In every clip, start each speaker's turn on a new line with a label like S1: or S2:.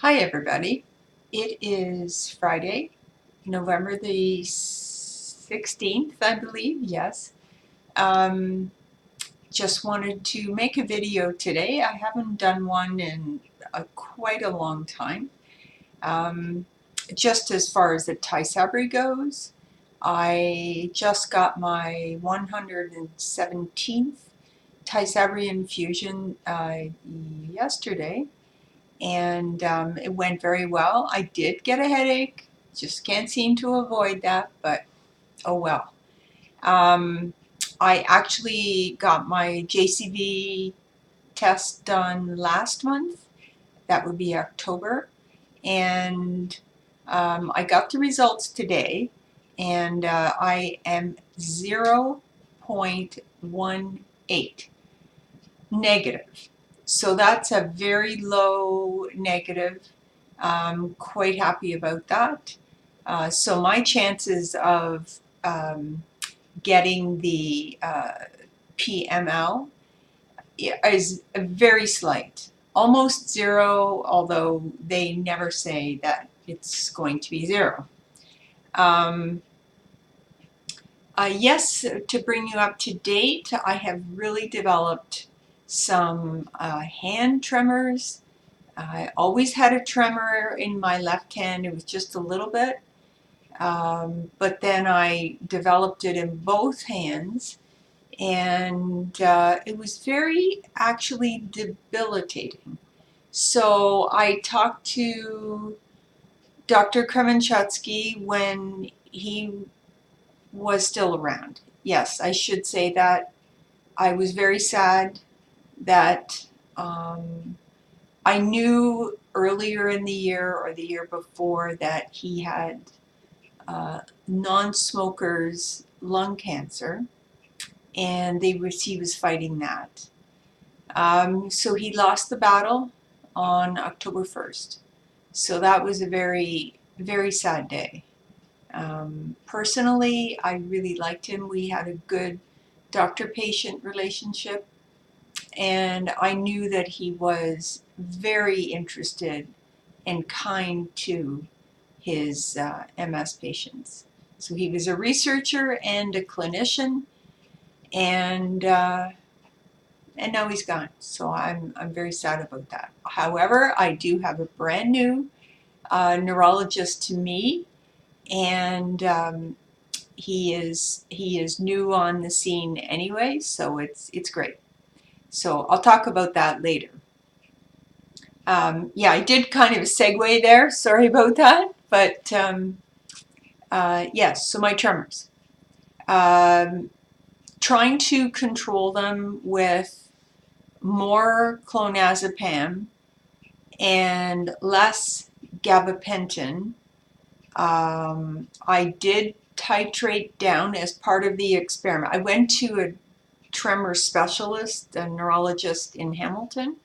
S1: Hi everybody. It is Friday, November the 16th, I believe, yes. Um, just wanted to make a video today. I haven't done one in quite a long time. Um, just as far as the TYSABRI goes, I just got my 117th TYSABRI infusion yesterday. And it went very well. I did get a headache, just can't seem to avoid that, but oh well. Um, I actually got my JCV test done last month. That would be October. And I got the results today, and I am 0.18 negative. So that's a very low negative. I'm quite happy about that. So my chances of getting the PML is very slight, almost zero, although they never say that it's going to be zero. Yes, to bring you up to date, I have really developed some hand tremors. I always had a tremor in my left hand. It was just a little bit. But then I developed it in both hands, and it was very actually debilitating. So I talked to Dr. Kremenchutzky when he was still around. Yes, I should say that. I was very sad that I knew earlier in the year or the year before that he had non-smokers lung cancer, and he was fighting that. So he lost the battle on October 1st. So that was a very, very sad day. Personally, I really liked him. We had a good doctor-patient relationship, and I knew that he was very interested and kind to his MS patients. So he was a researcher and a clinician, and now he's gone. So I'm very sad about that. However, I do have a brand new neurologist to me, and he is new on the scene anyway, so it's great. So I'll talk about that later. Yeah, I did kind of a segue there. Sorry about that, but yes. So my tremors. Um, Trying to control them with more clonazepam and less gabapentin. I did titrate down as part of the experiment. I went to a tremor specialist, a neurologist in Hamilton,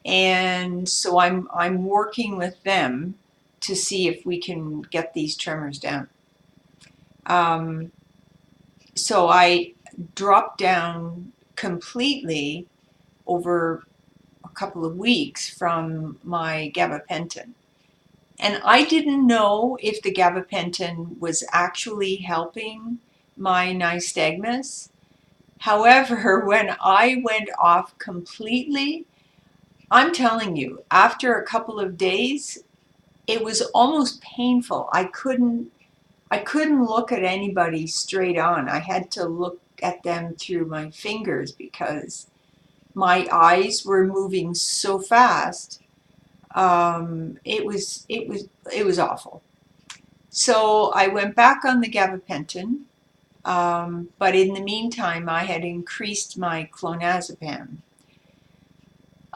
S1: and so I'm working with them to see if we can get these tremors down. So I dropped down completely over a couple of weeks from my gabapentin. And I didn't know if the gabapentin was actually helping my nystagmus. However, when I went off completely, I'm telling you, after a couple of days, it was almost painful. I couldn't look at anybody straight on. I had to look at them through my fingers because my eyes were moving so fast. It was awful. So I went back on the gabapentin, but in the meantime, I had increased my clonazepam.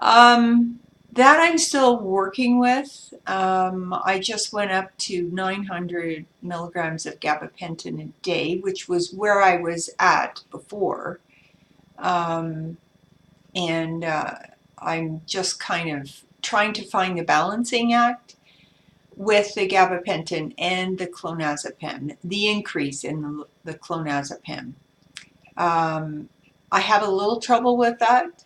S1: Um, that I'm still working with. I just went up to 900 milligrams of gabapentin a day, which was where I was at before. Um, and I'm just kind of trying to find the balancing act with the gabapentin and the clonazepam, the increase in the clonazepam. I have a little trouble with that.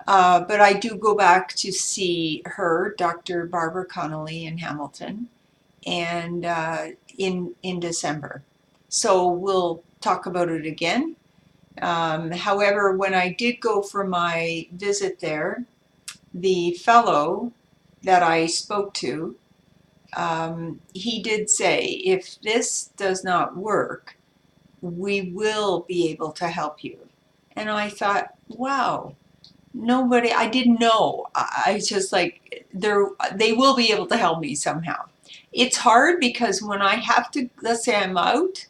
S1: But I do go back to see her, Dr. Barbara Connolly in Hamilton, and in December. So we'll talk about it again. However, when I did go for my visit there, the fellow that I spoke to, he did say, if this does not work, we will be able to help you. And I thought, wow, nobody, I didn't know. I was just like, they will be able to help me somehow. It's hard because when I have to, let's say I'm out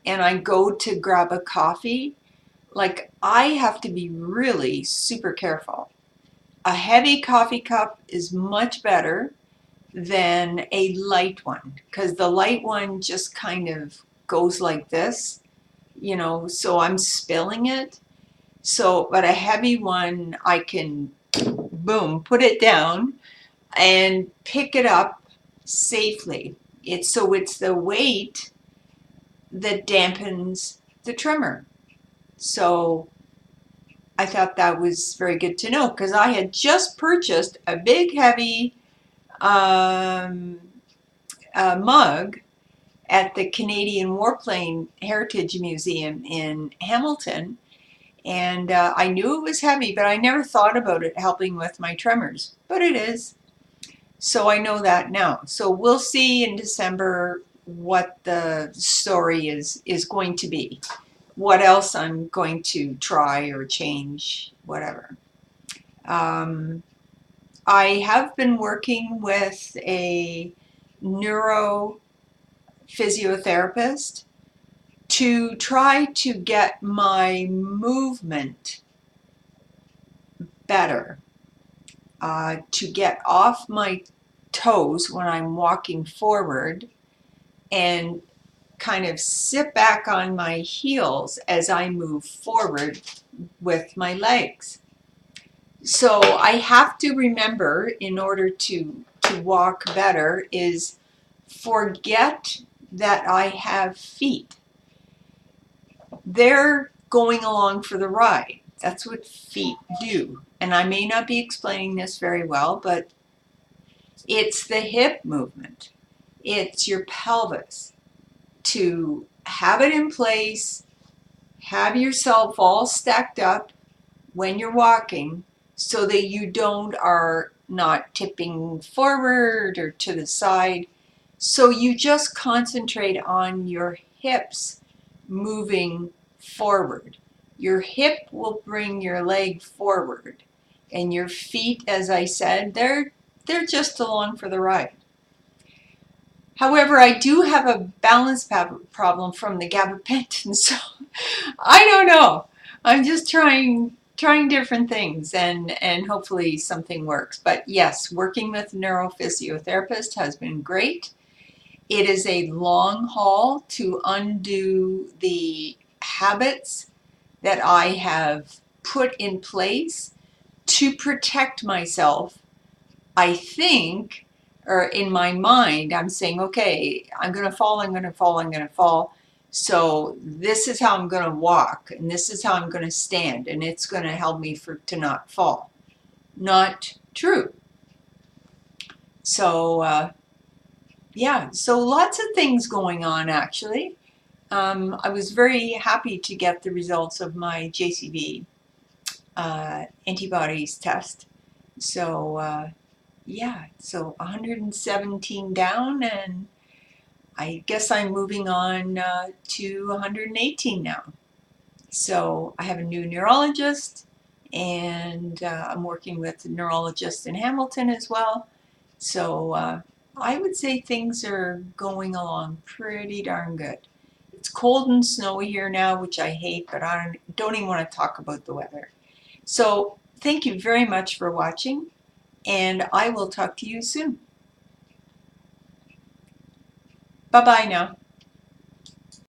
S1: and I go to grab a coffee, like I have to be really super careful. A heavy coffee cup is much better than a light one because the light one just kind of goes like this, so I'm spilling it. So, but a heavy one, I can, boom, put it down and pick it up safely. It's the weight that dampens the tremor. So I thought that was very good to know because I had just purchased a big heavy um, mug at the Canadian Warplane Heritage Museum in Hamilton. And I knew it was heavy, but I never thought about it helping with my tremors. But it is. So I know that now. So we'll see in December what the story is going to be. What else I'm going to try or change, whatever. Um, I have been working with a neuro physiotherapist to try to get my movement better, to get off my toes when I'm walking forward and kind of sit back on my heels as I move forward with my legs. So I have to remember, in order to walk better, is forget that I have feet. They're going along for the ride. That's what feet do. And I may not be explaining this very well, but it's the hip movement. It's your pelvis. To have it in place, have yourself all stacked up when you're walking so that you are not tipping forward or to the side. So you just concentrate on your hips moving forward. Your hip will bring your leg forward, and your feet, as I said, they're just along for the ride. However, I do have a balance problem from the gabapentin, so I don't know. I'm just trying different things, and hopefully something works. But yes, working with a neurophysiotherapist has been great. It is a long haul to undo the habits that I have put in place to protect myself. I think, or in my mind, I'm saying, okay, I'm going to fall, I'm going to fall, I'm going to fall. So this is how I'm going to walk, and this is how I'm going to stand, and it's going to help me to not fall. Not true. So, yeah, so lots of things going on, actually. I was very happy to get the results of my JCV antibodies test. So, yeah, so 117 down, and I guess I'm moving on to 118 now. So I have a new neurologist, and I'm working with a neurologist in Hamilton as well. So I would say things are going along pretty darn good. It's cold and snowy here now, which I hate, but I don't even want to talk about the weather. So thank you very much for watching, and I will talk to you soon. Bye-bye now.